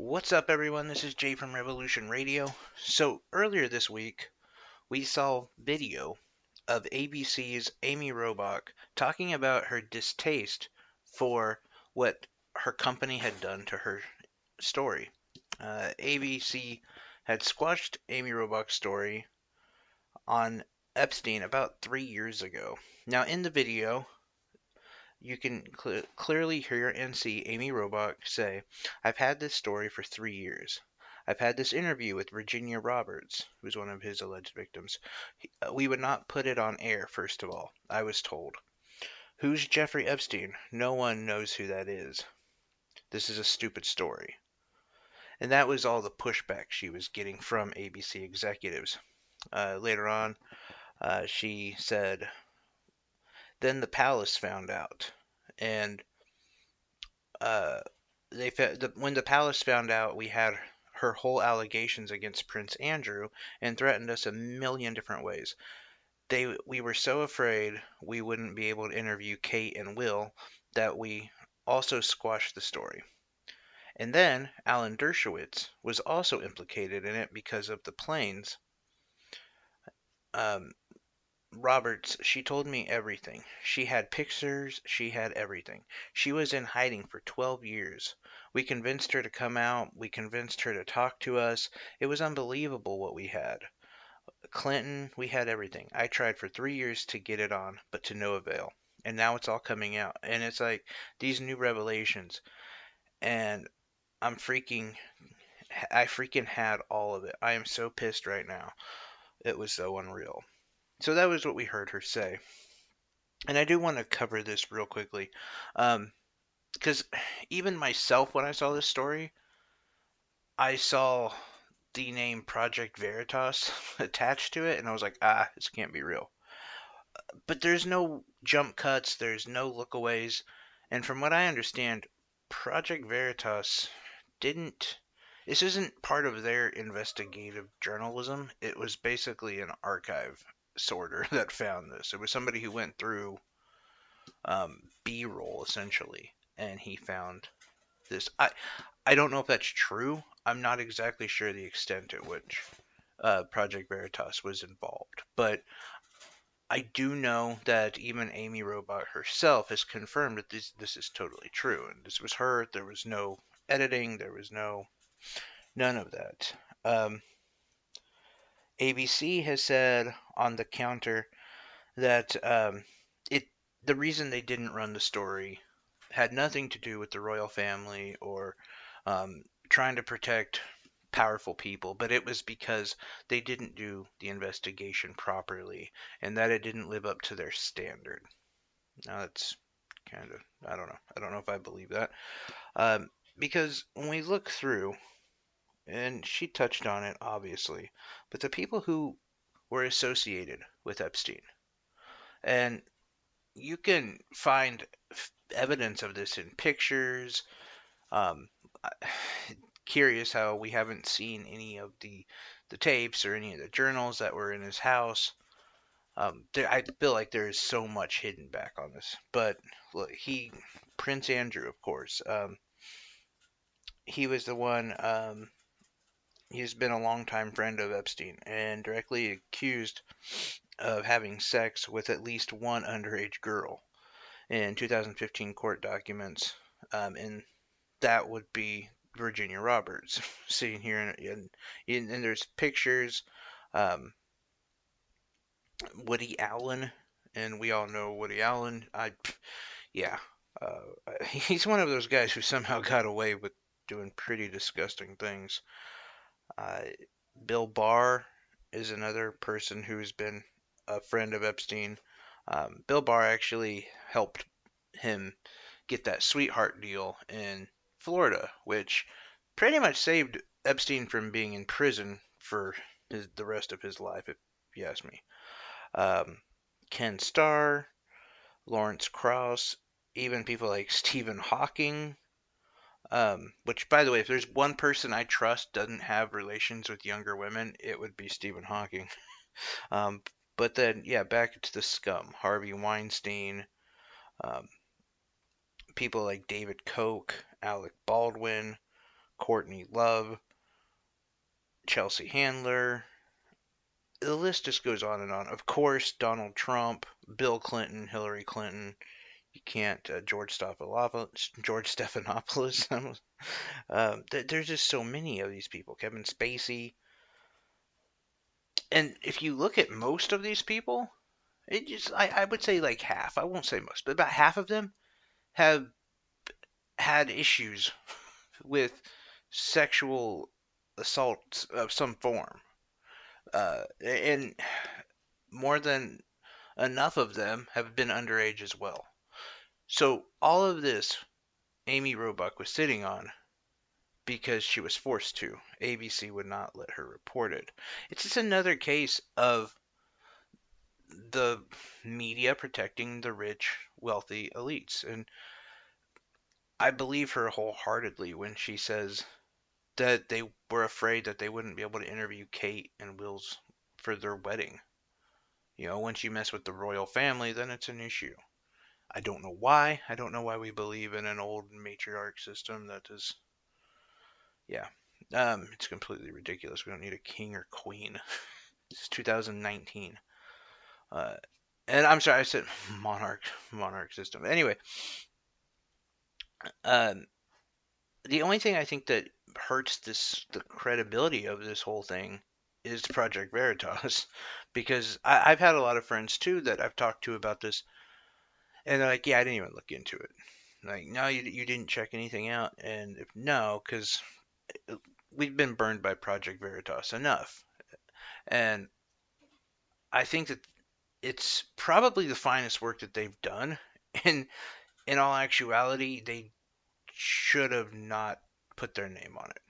What's up, everyone? This is Jay from Revolution Radio. So, earlier this week, we saw video of ABC's Amy Robach talking about her distaste for what her company had done to her story. ABC had squashed Amy Robach's story on Epstein about 3 years ago. Now, in the video, you can clearly hear and see Amy Robach say, I've had this story for 3 years. I've had this interview with Virginia Roberts, who's one of his alleged victims. We would not put it on air, first of all, I was told. Who's Jeffrey Epstein? No one knows who that is. This is a stupid story. And that was all the pushback she was getting from ABC executives. Later on, she said, then the palace found out. And uh, when the palace found out we had her whole allegations against Prince Andrew and threatened us a million different ways. We were so afraid we wouldn't be able to interview Kate and Will that we also squashed the story. And then Alan Dershowitz was also implicated in it because of the planes. Um, Roberts, she told me everything. She had pictures, she had everything. She was in hiding for 12 years. We convinced her to come out, we convinced her to talk to us. It was unbelievable what we had. Clinton, we had everything. I tried for 3 years to get it on, but to no avail. And now it's all coming out. And it's like these new revelations. And I'm freaking, I freaking had all of it. I am so pissed right now. It was so unreal. So that was what we heard her say. And I do want to cover this real quickly. Because even myself, when I saw this story, I saw the name Project Veritas attached to it, and I was like, this can't be real. But there's no jump cuts, there's no lookaways, and from what I understand, Project Veritas didn't. This isn't part of their investigative journalism. It was basically an archive sorter that found this. It was somebody who went through B-roll essentially, and he found this. I don't know if that's true. I'm not exactly sure the extent at which Project Veritas was involved, but I do know that even Amy Robach herself has confirmed that this is totally true, and this was her. There was no editing. There was none of that. ABC has said on the counter that it the reason they didn't run the story had nothing to do with the royal family or trying to protect powerful people, but it was because they didn't do the investigation properly and that it didn't live up to their standard. Now that's kind of, I don't know. I don't know if I believe that. Because when we look through, and she touched on it obviously, but the people who were associated with Epstein, and you can find evidence of this in pictures. Um, Curious how we haven't seen any of the tapes or any of the journals that were in his house. I feel like there is so much hidden back on this. But look, Prince Andrew, of course, he was the one. He's been a longtime friend of Epstein and directly accused of having sex with at least one underage girl in 2015 court documents, and that would be Virginia Roberts, sitting here, and there's pictures. Um, Woody Allen, and we all know Woody Allen. Yeah, he's one of those guys who somehow got away with doing pretty disgusting things. Uh, Bill Barr is another person who's been a friend of Epstein. Bill Barr actually helped him get that sweetheart deal in Florida, which pretty much saved Epstein from being in prison for the rest of his life, if you ask me. Um, Ken Starr, Lawrence Krauss, even people like Stephen Hawking. Which, by the way, if there's one person I trust doesn't have relations with younger women, it would be Stephen Hawking. Um, but then, yeah, back to the scum. Harvey Weinstein, um, people like David Koch, Alec Baldwin, Courtney Love, Chelsea Handler. The list just goes on and on. Of course, Donald Trump, Bill Clinton, Hillary Clinton. You can't George Stephanopoulos. There's just so many of these people. Kevin Spacey. And if you look at most of these people, I would say like half. I won't say most, but about half of them have had issues with sexual assault of some form. And more than enough of them have been underage as well. So all of this Amy Robach was sitting on because she was forced to. ABC would not let her report it. It's just another case of the media protecting the rich, wealthy elites. And I believe her wholeheartedly when she says that they were afraid that they wouldn't be able to interview Kate and Will's for their wedding. Once you mess with the royal family, then it's an issue. I don't know why. I don't know why we believe in an old matriarch system that is, yeah. It's completely ridiculous. We don't need a king or queen. It's 2019. Uh, and I'm sorry, I said monarch system. Anyway, um, the only thing I think that hurts the credibility of this whole thing is Project Veritas, because I've had a lot of friends too that I've talked to about this, and they're like, yeah, I didn't even look into it. Like, no, you didn't check anything out, and if no, because we've been burned by Project Veritas enough, and I think that it's probably the finest work that they've done, and in all actuality, they should have not put their name on it,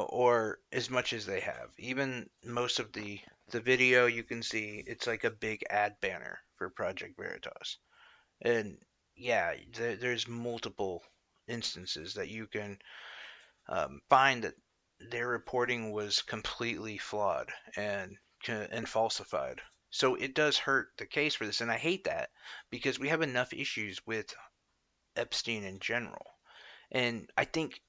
or as much as they have. Even most of the video you can see, it's like a big ad banner for Project Veritas. And yeah, there's multiple instances that you can find that their reporting was completely flawed and falsified. So it does hurt the case for this, and I hate that because we have enough issues with Epstein in general. And I think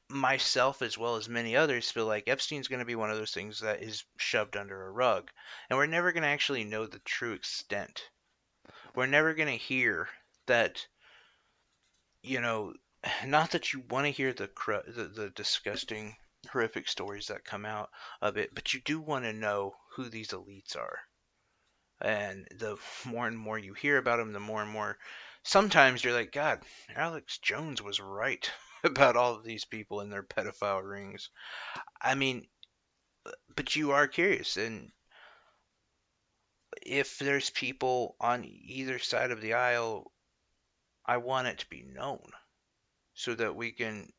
myself as well as many others feel like Epstein's going to be one of those things that is shoved under a rug, and we're never going to actually know the true extent. We're never going to hear that, you know, not that you want to hear the disgusting, horrific stories that come out of it, but you do want to know who these elites are. And the more and more you hear about them, the more and more. Sometimes you're like, God, Alex Jones was right about all of these people and their pedophile rings. I mean, but you are curious, and if there's people on either side of the aisle, I want it to be known so that we can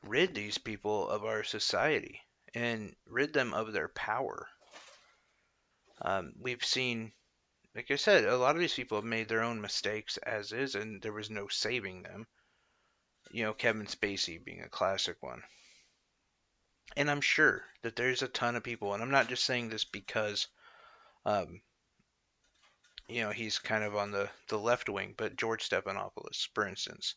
rid these people of our society and rid them of their power. We've seen, like I said, a lot of these people have made their own mistakes as is, and there was no saving them. Kevin Spacey being a classic one. And I'm sure that there's a ton of people, and I'm not just saying this because, um, he's kind of on the left wing, but George Stephanopoulos, for instance,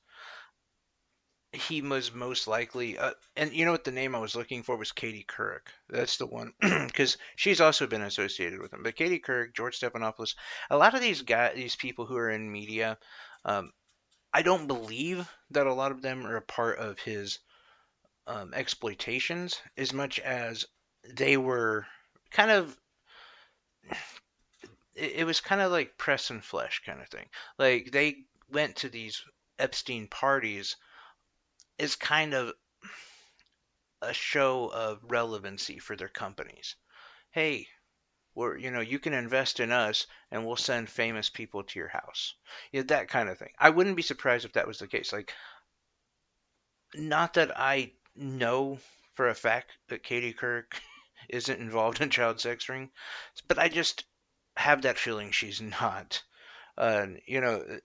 he was most likely, and you know what the name I was looking for was Katie Couric. That's the one, because she's also been associated with him. But Katie Couric, George Stephanopoulos, a lot of these people who are in media, I don't believe that a lot of them are a part of his exploitations as much as they were kind of. It was kind of like press and flesh kind of thing. Like they went to these Epstein parties as kind of a show of relevancy for their companies. Hey, you can invest in us and we'll send famous people to your house. That kind of thing. I wouldn't be surprised if that was the case. Like, not that I know for a fact that Katie Couric isn't involved in child sex ring, but I just have that feeling she's not.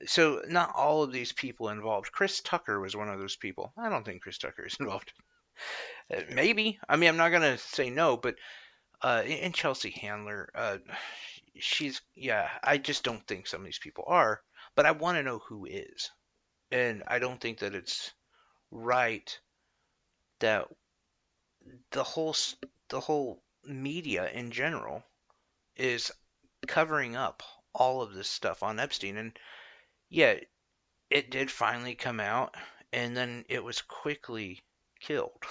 So not all of these people involved. Chris Tucker was one of those people. I don't think Chris Tucker is involved. Maybe. I mean, I'm not gonna say no, but and Chelsea Handler, I just don't think some of these people are. But I want to know who is, and I don't think that it's right that the whole the whole media in general is covering up all of this stuff on Epstein. And yeah, it did finally come out, and then it was quickly killed.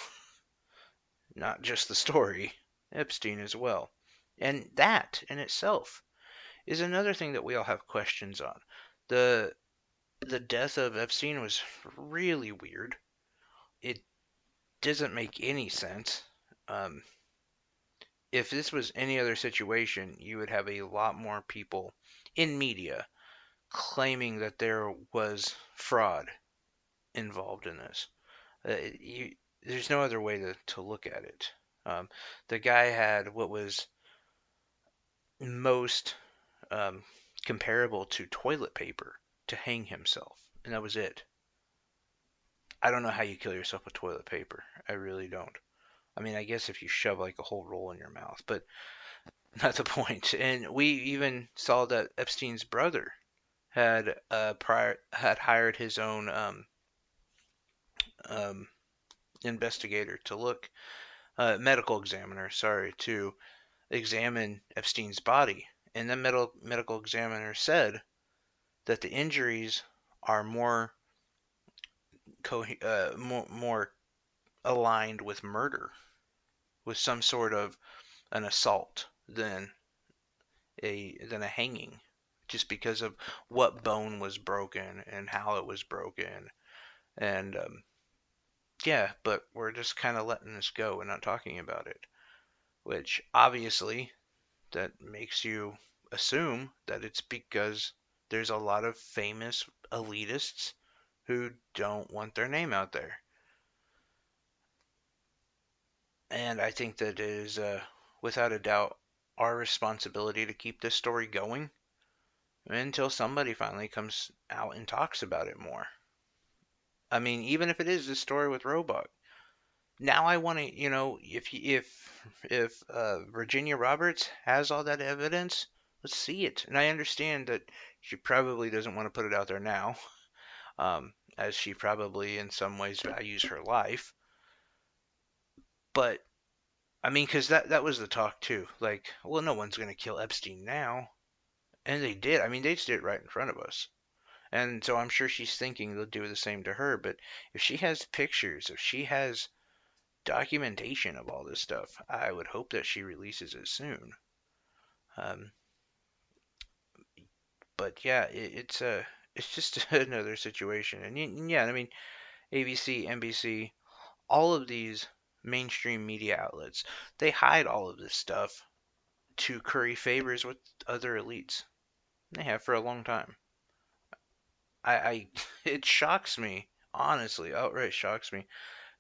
Not just the story, Epstein as well. And that in itself is another thing that we all have questions on. The the death of Epstein was really weird. It doesn't make any sense. Um, if this was any other situation, you would have a lot more people in media claiming that there was fraud involved in this. You, there's no other way to look at it. Um, the guy had what was most um, comparable to toilet paper to hang himself, and that was it. I don't know how you kill yourself with toilet paper. I really don't. I mean, I guess if you shove like a whole roll in your mouth, but not the point. And we even saw that Epstein's brother had hired his own um, investigator to look medical examiner, sorry, to examine Epstein's body. And the medical examiner said that the injuries are more aligned with murder, with some sort of an assault than a hanging, just because of what bone was broken and how it was broken. And yeah, but we're just kind of letting this go and not talking about it, which obviously that makes you assume that it's because there's a lot of famous elitists who don't want their name out there. And I think that it is, without a doubt, our responsibility to keep this story going until somebody finally comes out and talks about it more. I mean, even if it is this story with Robach, now I want to, if Virginia Roberts has all that evidence, let's see it. And I understand that she probably doesn't want to put it out there now, as she probably in some ways values her life. But I mean, because that was the talk too. Like, well, no one's gonna kill Epstein now, and they did. I mean, they just did it right in front of us. And so I'm sure she's thinking they'll do the same to her. But if she has pictures, if she has documentation of all this stuff, I would hope that she releases it soon. Um, but yeah, it's just another situation. And yeah, I mean, ABC, NBC, all of these mainstream media outlets, they hide all of this stuff to curry favors with other elites. They have for a long time. I it shocks me, honestly, outright shocks me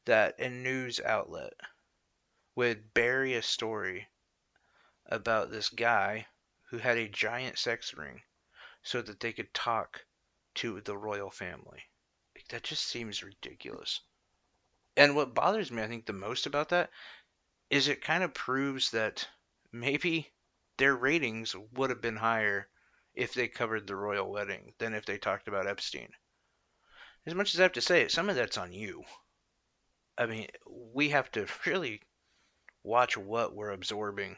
that a news outlet would bury a story about this guy who had a giant sex ring so that they could talk to the royal family. Like, that just seems ridiculous. And what bothers me, I think, the most about that is it kind of proves that maybe their ratings would have been higher if they covered the royal wedding than if they talked about Epstein. As much as I have to say it, some of that's on you. I mean, we have to really watch what we're absorbing,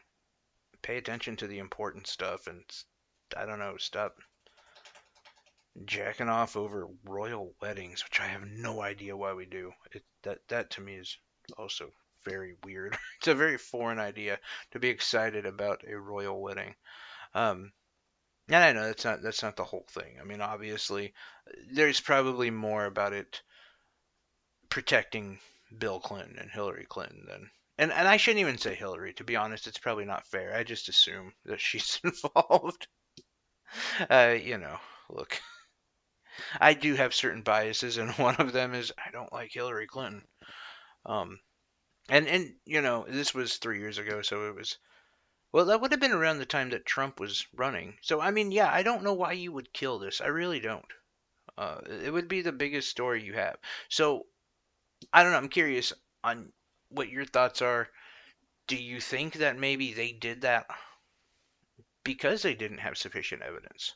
pay attention to the important stuff, and I don't know, stop jacking off over royal weddings, which I have no idea why we do. That to me is also very weird. It's a very foreign idea to be excited about a royal wedding. Um, and I know that's not the whole thing. I mean, obviously, there's probably more about it protecting Bill Clinton and Hillary Clinton than. And I shouldn't even say Hillary. To be honest, it's probably not fair. I just assume that she's involved. Look, I do have certain biases, and one of them is I don't like Hillary Clinton. Um, and this was 3 years ago, so it was well, that would have been around the time that Trump was running. So I mean, yeah, I don't know why you would kill this. I really don't. It would be the biggest story you have. So I don't know. I'm curious on what your thoughts are. Do you think that maybe they did that because they didn't have sufficient evidence?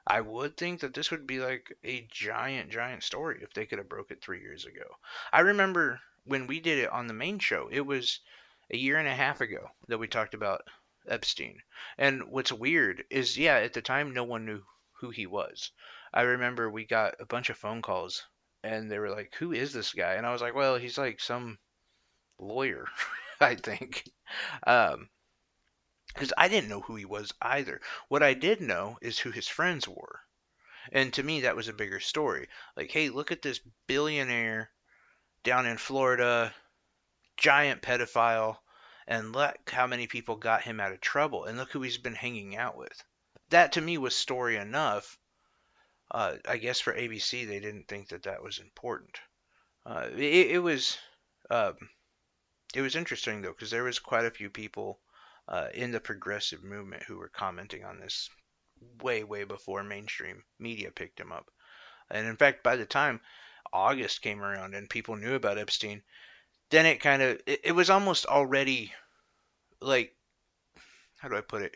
I would think that this would be like a giant, giant story if they could have broke it 3 years ago. I remember when we did it on the main show, it was a year and a half ago that we talked about Epstein. And what's weird is, yeah, at the time, no one knew who he was. I remember we got a bunch of phone calls, and they were like, "Who is this guy?" And I was like, "Well, he's like some lawyer, I think." Um, because I didn't know who he was either. What I did know is who his friends were. And to me, that was a bigger story. Like, hey, look at this billionaire down in Florida, giant pedophile, and look how many people got him out of trouble, and look who he's been hanging out with. That to me was story enough. I guess for ABC, they didn't think that that was important. It was um, it was interesting though, because there was quite a few people in the progressive movement who were commenting on this way before mainstream media picked him up. And in fact, by the time August came around and people knew about Epstein, then it kind of it was almost already like, how do I put it?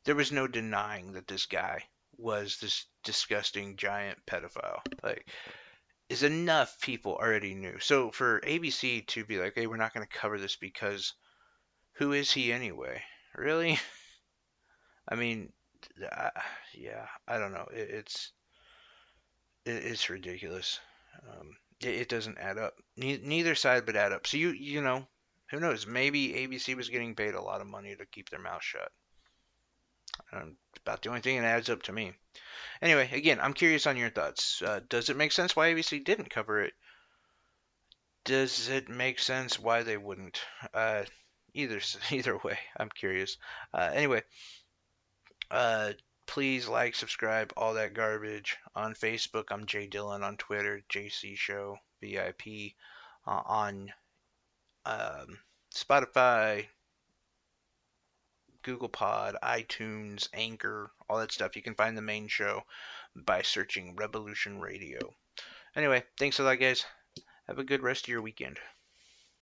There was no denying that this guy was this disgusting giant pedophile. Like, is enough people already knew. So for ABC to be like, hey, we're not going to cover this because who is he anyway? Really? I mean, uh, yeah, I don't know. It's ridiculous. It doesn't add up. Neither side would add up. So you know, who knows? Maybe ABC was getting paid a lot of money to keep their mouth shut. About the only thing that adds up to me. Anyway, again, I'm curious on your thoughts. Does it make sense why ABC didn't cover it? Does it make sense why they wouldn't? Either either way, I'm curious. Anyway, uh, please like, subscribe, all that garbage. On Facebook, I'm Jay Dillon. On Twitter, JC Show VIP. On Spotify, Google Pod, iTunes, Anchor, all that stuff. You can find the main show by searching Revolution Radio. Anyway, thanks a lot, guys. Have a good rest of your weekend.